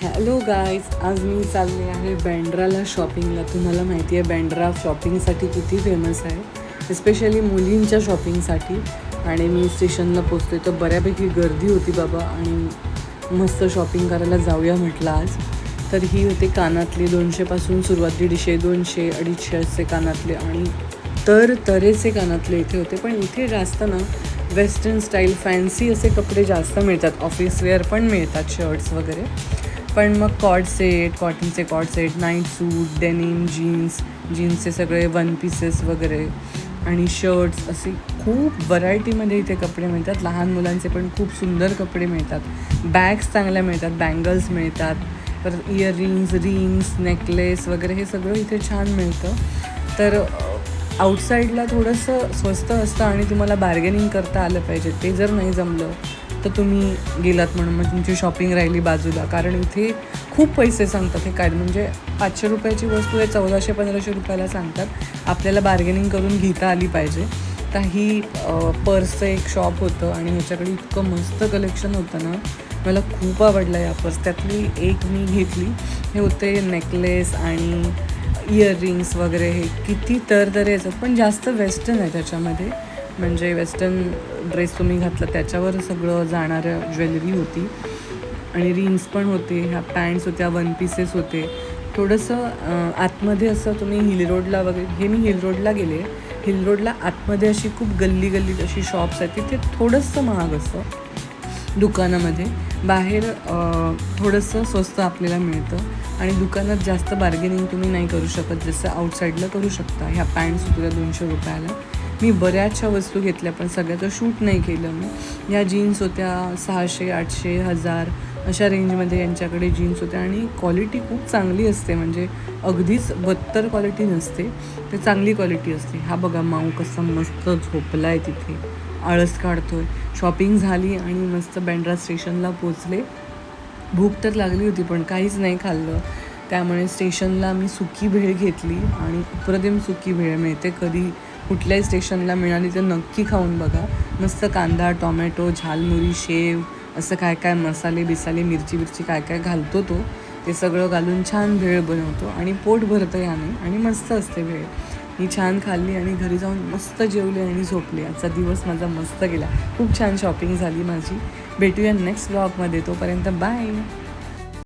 Hello guys, आज मी चालले आहे बँड्राला शॉपिंगला. तुम्हाला माहिती आहे बँड्रा शॉपिंगसाठी किती फेमस आहे, एस्पेशली मुलींच्या शॉपिंगसाठी. आणि मी स्टेशनला पोचले तर बऱ्यापैकी गर्दी होती बाबा, आणि मस्त शॉपिंग करायला जाऊया म्हटलं आज. तर ही होते कानातले 200पासून सुरुवात, 150, 200, 250 असे कानातले आणि तरेचे कानातले इथे होते. पण इथे जास्त ना वेस्टर्न स्टाईल फॅन्सी असे कपडे जास्त मिळतात. ऑफिस वेअर पण मिळतात, शर्ट्स वगैरे. पण मग कॉर्ड सेट, कॉटनचे कॉर्ड सेट, नाईट सूट, डेनिम, जीन्सचे सगळे वन पीसेस वगैरे आणि शर्ट्स, असे खूप व्हरायटीमध्ये इथे कपडे मिळतात. लहान मुलांचे पण खूप सुंदर कपडे मिळतात. बॅग्स चांगल्या मिळतात, बँगल्स मिळतात, परत रिंग्स, नेकलेस वगैरे हे सगळं इथे छान मिळतं. तर आउटसाईडला थोडंसं स्वस्त असतं आणि तुम्हाला बार्गेनिंग करता आलं पाहिजे. ते जर नाही जमलं तर तुम्ही गेलात म्हणून मग तुमची शॉपिंग राहिली बाजूला. कारण इथे खूप पैसे सांगतात. हे काय म्हणजे 500 रुपयाची वस्तू आहे 1400-1500 रुपयाला सांगतात. आपल्याला बार्गेनिंग करून घेता आली पाहिजे. तर ही पर्सचं एक शॉप होतं आणि ह्याच्याकडे इतकं मस्त कलेक्शन होतं ना, मला खूप आवडलं या पर्स. त्यातली एक मी घेतली. हे होते नेकलेस आणि इयररिंग्स वगैरे. हे किती तरे याच्यात, पण जास्त वेस्टर्न आहे त्याच्यामध्ये. म्हणजे वेस्टर्न ड्रेस तुम्ही घातला त्याच्यावर सगळं जाणारं ज्वेलरी होती. आणि रिंग्स पण होते, ह्या पॅन्ट्स होत्या, वन पीसेस होते. थोडंसं आतमध्ये असं तुम्ही हिल रोडला वगैरे, हे मी हिल रोडला गेले. हिल रोडला आतमध्ये अशी खूप गल्ली अशी शॉप्स आहेत. तिथे थोडंसं महाग असतं दुकानामध्ये. बाहेर थोडंसं स्वस्त आपल्याला मिळतं आणि दुकानात जास्त बार्गेनिंग तुम्ही नाही करू शकत जसं आउटसाईडला करू शकता. ह्या पॅन्ट्स होत्या 200 रुपयाला. मी बऱ्याचशा वस्तू घेतल्या पण सगळ्याचं शूट नाही केलं मी. ह्या जीन्स होत्या 600, 800, 1000 अशा रेंजमध्ये यांच्याकडे जीन्स होत्या. आणि क्वालिटी खूप चांगली असते, म्हणजे अगदीच बत्तर क्वालिटी नसते, ते चांगली क्वालिटी असते. हा बघा माऊ कसा मस्त झोपला आहे तिथे, आळस काढतो आहे. शॉपिंग झाली आणि मस्त बँड्रा स्टेशनला पोचले. भूक तर लागली होती पण काहीच नाही खाल्लं. त्यामुळे स्टेशनला मी सुकी भेळ घेतली आणि अप्रतिम सुकी भेळ मिळते. कधी कुठल्याही स्टेशनला मिळाली तर नक्की खाऊन बघा. मस्त कांदा, टॉमॅटो, झालमुरी, शेव, असं काय काय मसाले मिरची काय घालतो तो, ते सगळं घालून छान भेळ बनवतो आणि पोट भरतं याने आणि मस्त असते भेळ. मी छान खाल्ली आणि घरी जाऊन मस्त जेवले आणि झोपले. आजचा दिवस माझा मस्त गेला. खूप छान शॉपिंग झाली माझी. भेटूया नेक्स्ट व्लॉगमध्ये. तोपर्यंत बाय.